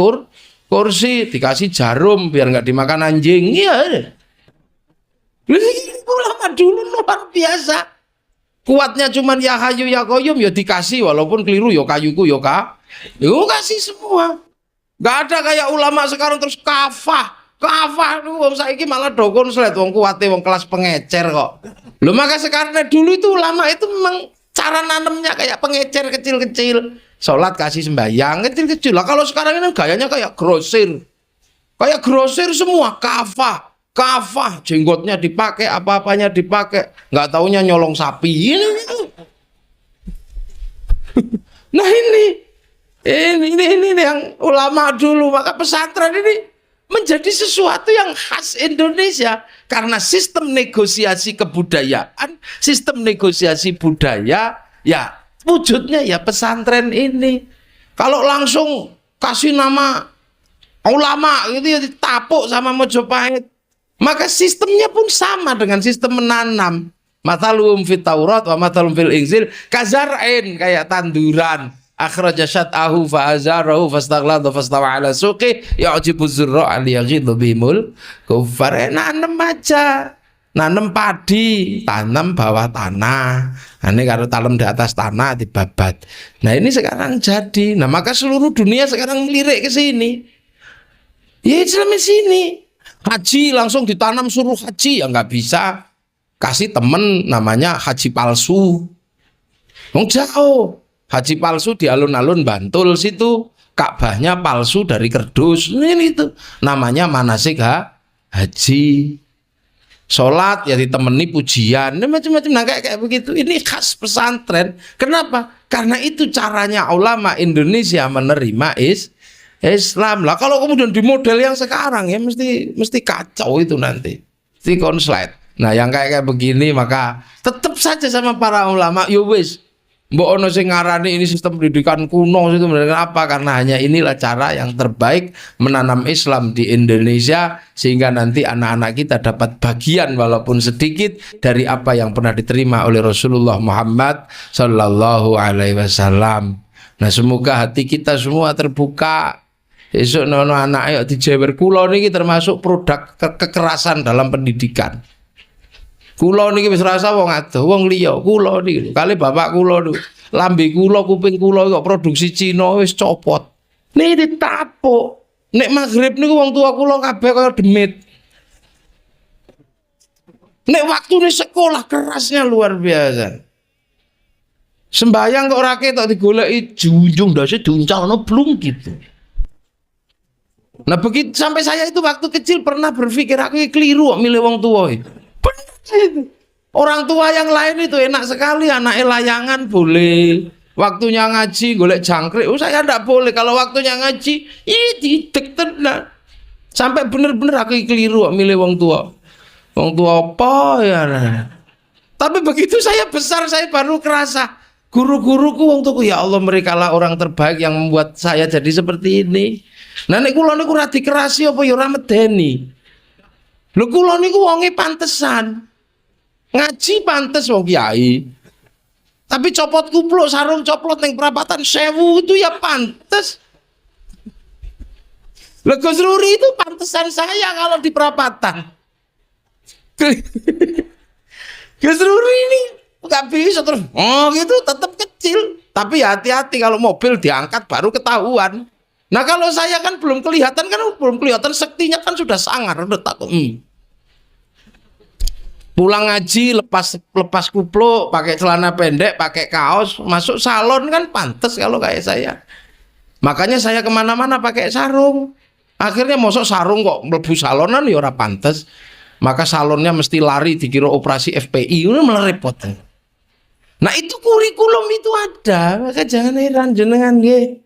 kursi, dikasih jarum biar enggak dimakan anjing. Iya. Ulama dulu luar biasa. Kuatnya cuman ya hayu ya qayyum ya dikasih, walaupun keliru ya kayuku ya kasih semua. Enggak ada kayak ulama sekarang terus kafah lu wong saiki malah dokon slet wong kuwate wong kelas pengecer kok. Lho maka sekarang dulu itu ulama itu memang cara nanemnya kayak pengecer kecil-kecil. Salat kasih sembahyang kecil-kecil. Lah kalau sekarang ini gayanya kayak grosir. Kayak grosir semua, kafah, jenggotnya dipakai, apa-apanya dipakai. Enggak taunya nyolong sapi. Nah ini yang ulama dulu, maka pesantren ini menjadi sesuatu yang khas Indonesia karena sistem negosiasi kebudayaan, sistem negosiasi budaya, ya wujudnya ya pesantren ini. Kalau langsung kasih nama ulama gitu ya ditapuk sama Mojopahit, maka sistemnya pun sama dengan sistem menanam. Matalum fit Taurat wa matalum fil Injil kazar'in, kayak tanduran. Akhraja syat'ahu fa'azarahu fastaghlada fastawa ala suqi ya'jibu zurra'a liyaghidha bihimul kuffar. Nanem aja. Nanem padi, tanam bawah tanah. Nah, ini kalau tanam di atas tanah dibabat. Nah, ini sekarang jadi. Nah, maka seluruh dunia sekarang melirik ke sini. Ya Islam di sini. Haji langsung ditanam, suruh haji ya nggak bisa. Kasih temen namanya haji palsu. Wong jauh. Haji palsu di alun-alun Bantul situ. Ka'bahnya palsu dari kerdus. Ini itu namanya manasik haji. Sholat ya ditemani pujian. Ini macam-macam. Nah, kayak begitu. Ini khas pesantren. Kenapa? Karena itu caranya ulama Indonesia menerima Islam. Lah kalau kemudian di model yang sekarang ya mesti kacau itu nanti. Mesti konslet. Nah, yang kayak begini maka tetap saja sama para ulama, yo wis. Mbok ono sing ngarani ini sistem pendidikan kuno itu apa? Karena hanya inilah cara yang terbaik menanam Islam di Indonesia sehingga nanti anak-anak kita dapat bagian walaupun sedikit dari apa yang pernah diterima oleh Rasulullah Muhammad sallallahu alaihi wasallam. Nah, semoga hati kita semua terbuka. Esok nono anak ayo dijewer kula niki termasuk produk kekerasan dalam pendidikan. Kula niki wis rasa wong adoh, wong liya. Kula niki kali bapak kula niku, lambe kula, kuping kula kok produksi Cina wis copot. Niki ditapuk. Nek maghrib niku wong tua kula kabeh kaya demit. Nek waktune sekolah kerasnya luar biasa. Sembayang kok ora ketok digoleki junjung ndase diuncalno blung gitu. Nah begitu sampai saya itu waktu kecil pernah berpikir aku keliru milih wong tua itu. Orang tua yang lain itu enak sekali, anaknya layangan boleh, waktunya ngaji golek jangkrik. Oh saya tidak boleh, kalau waktunya ngaji didek tenan. Sampai bener-bener aku keliru milih wong tua. Wong tua apa ya? Tapi begitu saya besar saya baru kerasa guru-guruku wong tuku, ya Allah mereka lah orang terbaik yang membuat saya jadi seperti ini. Nah nek kula niku ora dikerasi apa ya ora medeni. Lho kula niku wonge pantesan. Ngaji pantes wong kiai. Tapi copot kupluk sarung coplot ning perapatan 1000 itu ya pantes. Lho Gus Ruri itu pantesan saya kalau di perapatan. Gus Ruri ini nggak bisa terus. Oh gitu tetap kecil. Tapi hati-hati kalau mobil diangkat baru ketahuan. Nah kalau saya kan belum kelihatan sektinya kan sudah sangar udah takut. Pulang ngaji lepas kupluk, pakai celana pendek, pakai kaos, masuk salon kan pantes kalau kayak saya. Makanya saya kemana-mana pakai sarung. Akhirnya mosok sarung kok mlebu salonan ya ora pantes. Maka salonnya mesti lari dikira operasi FPI, itu malah repot. Nah itu kurikulum itu ada, maka jangan heran jenengan nggih.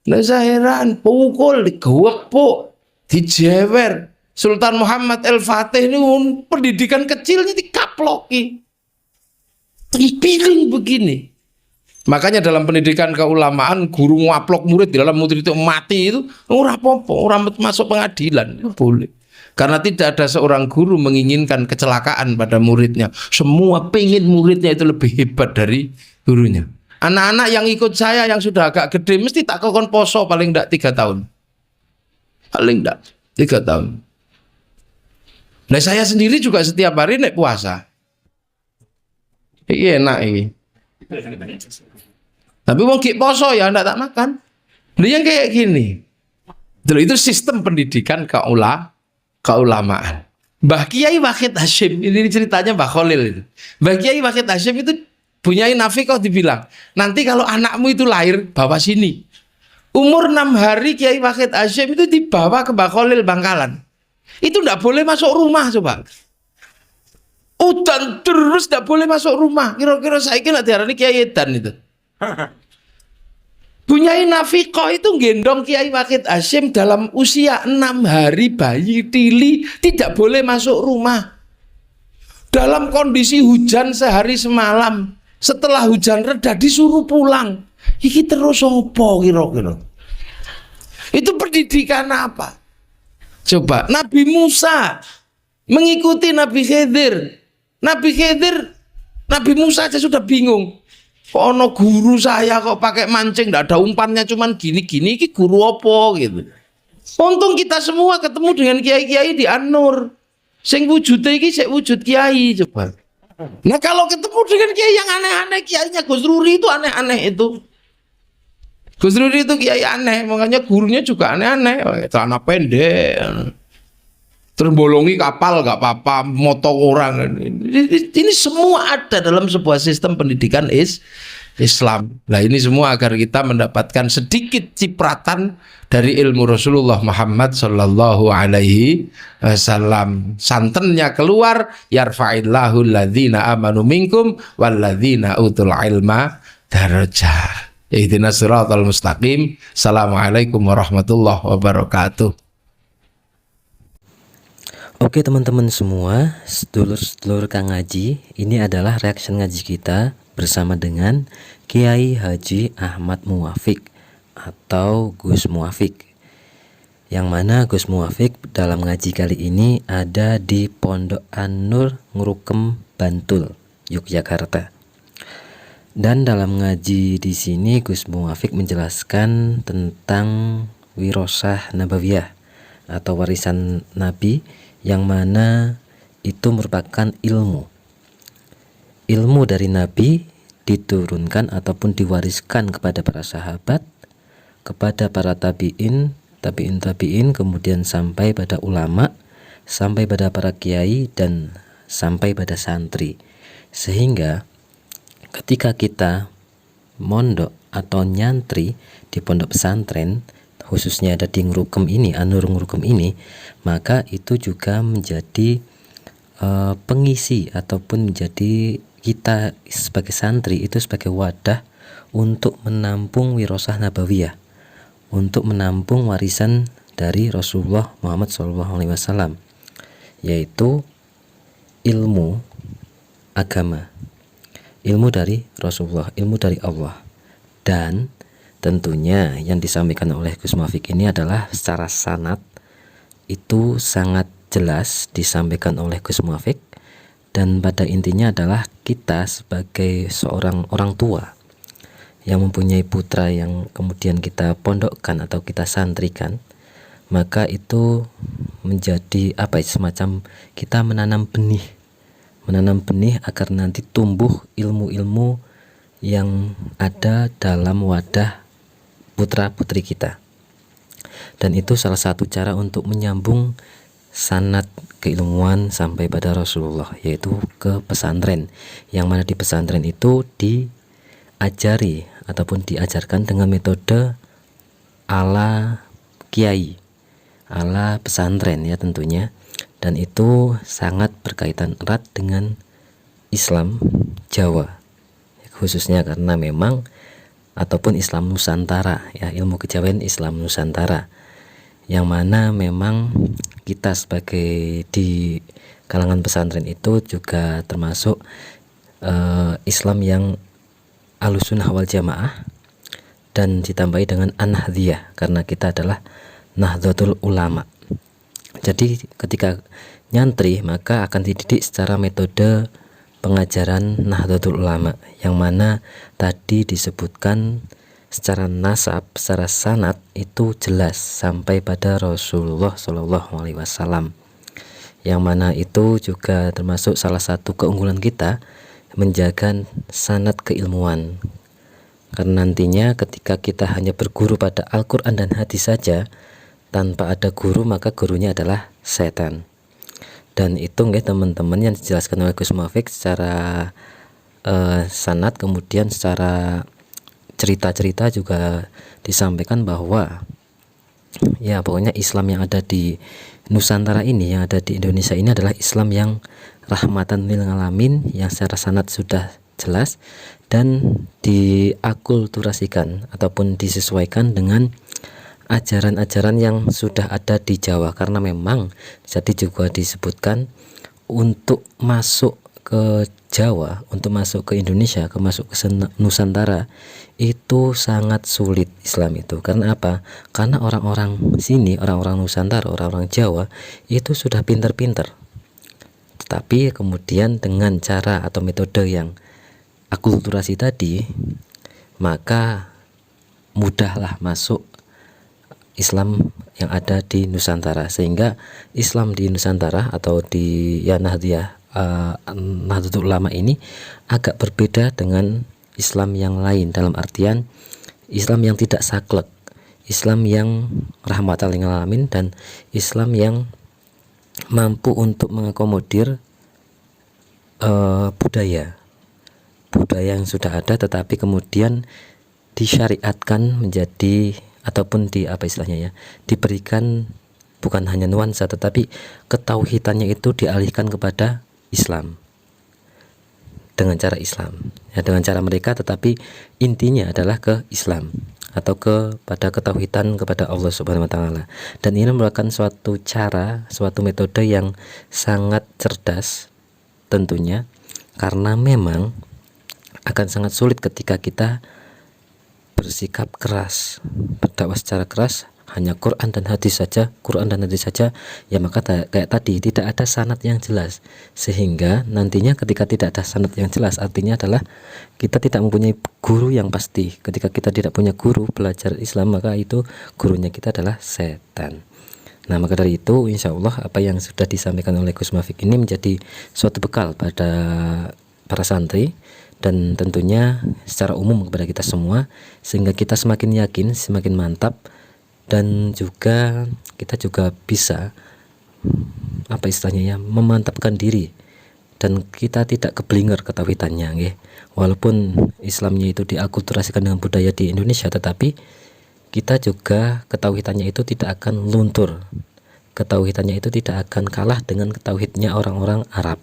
Nggak usah heran, pukul, digewepuk, dijewer. Sultan Muhammad El-Fatih ini pendidikan kecilnya dikaploki. Tempiling begini. Makanya dalam pendidikan keulamaan guru ngaplok murid di dalam murid itu mati itu ora apa-apa, ora masuk pengadilan, itu boleh. Karena tidak ada seorang guru menginginkan kecelakaan pada muridnya. Semua pengen muridnya itu lebih hebat dari gurunya. Anak-anak yang ikut saya yang sudah agak gede mesti tak kokon poso paling enggak 3 tahun. Paling enggak 3 tahun. Nah saya sendiri juga setiap hari naik puasa. Iya enak ini. Tapi wong ki poso ya ndak tak makan. Dia yang kayak gini. Itu sistem pendidikan keulamaan. Mbah Kiai Wahid Hasyim ini ceritanya Mbah Khalil itu. Mbah Kiai Wahid Hasyim itu punya Nafiqah dibilang, nanti kalau anakmu itu lahir bawa sini. Umur 6 hari Kiai Wahid Hasyim itu dibawa ke Mbah Khalil Bangkalan. Itu tidak boleh masuk rumah coba. Udan terus tidak boleh masuk rumah. Kira-kira saya kira diarani Kiai Edan itu. Bunyai Nafiqah itu gendong Kiai Wahid Hasyim dalam usia 6 hari bayi tili tidak boleh masuk rumah. Dalam kondisi hujan sehari semalam. Setelah hujan reda disuruh pulang. Iki terus opo kira-kira. Itu pendidikan apa? Coba Nabi Musa mengikuti Nabi Khidir. Nabi Khidir Nabi Musa aja sudah bingung. Kok ono guru saya kok pakai mancing, nggak ada umpannya, cuman gini-gini, ini guru apa gitu. Untung kita semua ketemu dengan kiai-kiai di An-Nur. Sing wujudnya iki sik wujud kiai coba. Nah kalau ketemu dengan kiai yang aneh-aneh, kiainya Gus Ruri itu aneh-aneh itu. Gus Ruri itu kiai aneh, makanya gurunya juga aneh-aneh, celana pendek. Terus bolongi kapal gak apa-apa, motong orang. Ini semua ada dalam sebuah sistem pendidikan Islam. Nah ini semua agar kita mendapatkan sedikit cipratan dari ilmu Rasulullah Muhammad Sallallahu Alaihi Wasallam. Santennya keluar, yarfa'illahu alladhina amanu minkum walladhina utul ilma darajah. Ihdinas siratal mustaqim. Assalamualaikum warahmatullahi wabarakatuh. Oke teman-teman semua, sedulur-sedulur Kang Ngaji, ini adalah reaction ngaji kita bersama dengan Kiai Haji Ahmad Muwafiq atau Gus Muwafiq. Yang mana Gus Muwafiq dalam ngaji kali ini ada di Pondok An-Nur Ngrukem, Bantul, Yogyakarta. Dan dalam ngaji di sini Gus Muwafiq menjelaskan tentang wirosah nabawiyah atau warisan Nabi, yang mana itu merupakan ilmu dari Nabi diturunkan ataupun diwariskan kepada para sahabat, kepada para tabi'in, kemudian sampai pada ulama, sampai pada para kiai, dan sampai pada santri. Sehingga ketika kita mondok atau nyantri di pondok pesantren, khususnya ada di Ngrukem ini, An-Nur Ngrukem ini, maka itu juga menjadi pengisi ataupun menjadi kita sebagai santri itu sebagai wadah untuk menampung wirosah nabawiyah, untuk menampung warisan dari Rasulullah Muhammad SAW, yaitu ilmu agama, ilmu dari Rasulullah, ilmu dari Allah. Dan tentunya yang disampaikan oleh Gus Muwafiq ini adalah secara sanad itu sangat jelas disampaikan oleh Gus Muwafiq, dan pada intinya adalah kita sebagai seorang orang tua yang mempunyai putra yang kemudian kita pondokkan atau kita santrikan, maka itu menjadi semacam kita menanam benih agar nanti tumbuh ilmu-ilmu yang ada dalam wadah putra-putri kita. Dan itu salah satu cara untuk menyambung sanad keilmuan sampai pada Rasulullah, yaitu ke pesantren, yang mana di pesantren itu diajari ataupun diajarkan dengan metode ala kiai, ala pesantren ya tentunya. Dan itu sangat berkaitan erat dengan Islam Jawa, khususnya karena memang ataupun Islam Nusantara ya, ilmu kejawen Islam Nusantara, yang mana memang kita sebagai di kalangan pesantren itu juga termasuk Islam yang Ahlussunnah wal Jamaah, dan ditambahi dengan An-Nahdhiyah karena kita adalah Nahdlatul Ulama. Jadi ketika nyantri maka akan dididik secara metode pengajaran Nahdlatul Ulama, yang mana tadi disebutkan secara nasab, secara sanad itu jelas sampai pada Rasulullah SAW, yang mana itu juga termasuk salah satu keunggulan kita menjaga sanad keilmuan. Karena nantinya ketika kita hanya berguru pada Al-Quran dan hadis saja tanpa ada guru, maka gurunya adalah setan. Dan itu teman-teman yang dijelaskan oleh Gus Muwafiq secara sanad, kemudian secara cerita-cerita juga disampaikan bahwa ya pokoknya Islam yang ada di Nusantara ini, yang ada di Indonesia ini adalah Islam yang rahmatan lil alamin, yang secara sanad sudah jelas dan diakulturasikan ataupun disesuaikan dengan ajaran-ajaran yang sudah ada di Jawa. Karena memang jadi juga disebutkan untuk masuk ke Jawa, untuk masuk ke Indonesia, masuk ke Nusantara itu sangat sulit Islam itu. Karena apa? Karena orang-orang sini, orang-orang Nusantara, orang-orang Jawa itu sudah pinter-pinter, Tapi kemudian dengan cara atau metode yang akulturasi tadi, maka mudahlah masuk Islam yang ada di Nusantara, sehingga Islam di Nusantara atau di ya Nahdlatul Ulama ini agak berbeda dengan Islam yang lain, dalam artian Islam yang tidak saklek, Islam yang rahmatan lil alamin, dan Islam yang mampu untuk mengakomodir budaya yang sudah ada, tetapi kemudian disyariatkan menjadi ataupun diberikan bukan hanya nuansa, tetapi ketauhidannya itu dialihkan kepada Islam dengan cara Islam, ya, dengan cara mereka, tetapi intinya adalah ke Islam atau kepada ketauhidan kepada Allah Subhanahu wa taala. Dan ini merupakan suatu metode yang sangat cerdas tentunya, karena memang akan sangat sulit ketika kita bersikap keras, berdakwah secara keras, hanya Quran dan hadis saja, ya maka kayak tadi tidak ada sanad yang jelas, sehingga nantinya ketika tidak ada sanad yang jelas, artinya adalah kita tidak mempunyai guru yang pasti. Ketika kita tidak punya guru belajar Islam, maka itu gurunya kita adalah setan. Nah, maka dari itu insya Allah apa yang sudah disampaikan oleh Gus Muwafiq ini menjadi suatu bekal pada para santri dan tentunya secara umum kepada kita semua, sehingga kita semakin yakin, semakin mantap, dan juga kita juga bisa memantapkan diri, dan kita tidak keblinger ketauhidannya, nggih. Walaupun Islamnya itu diakulturasikan dengan budaya di Indonesia, tetapi kita juga ketauhidannya itu tidak akan luntur, ketauhidannya itu tidak akan kalah dengan ketauhidnya orang-orang Arab,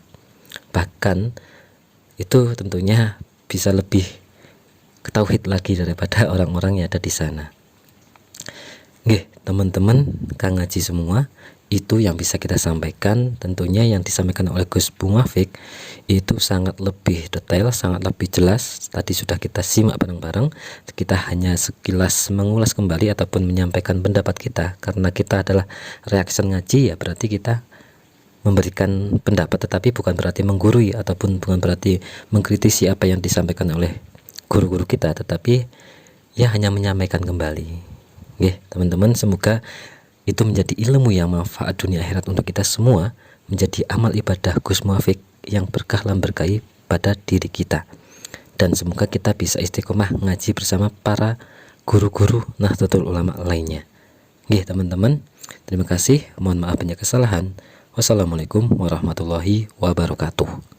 bahkan itu tentunya bisa lebih ketauhid lagi daripada orang-orang yang ada di sana. Nggih, teman-teman Kang Ngaji semua, itu yang bisa kita sampaikan. Tentunya yang disampaikan oleh Gus Muwafiq itu sangat lebih detail, sangat lebih jelas. Tadi sudah kita simak bareng-bareng. Kita hanya sekilas mengulas kembali ataupun menyampaikan pendapat kita, karena kita adalah reaction ngaji, ya berarti kita memberikan pendapat, tetapi bukan berarti menggurui ataupun bukan berarti mengkritisi apa yang disampaikan oleh guru-guru kita, tetapi ya hanya menyampaikan kembali. Oke, teman-teman, semoga itu menjadi ilmu yang manfaat dunia akhirat untuk kita semua, menjadi amal ibadah Gus Muwafiq yang berkah lan berkahi pada diri kita, dan semoga kita bisa istiqomah ngaji bersama para guru-guru Nahdlatul Ulama lainnya. Oke, teman-teman, terima kasih, mohon maaf banyak kesalahan. Wassalamualaikum warahmatullahi wabarakatuh.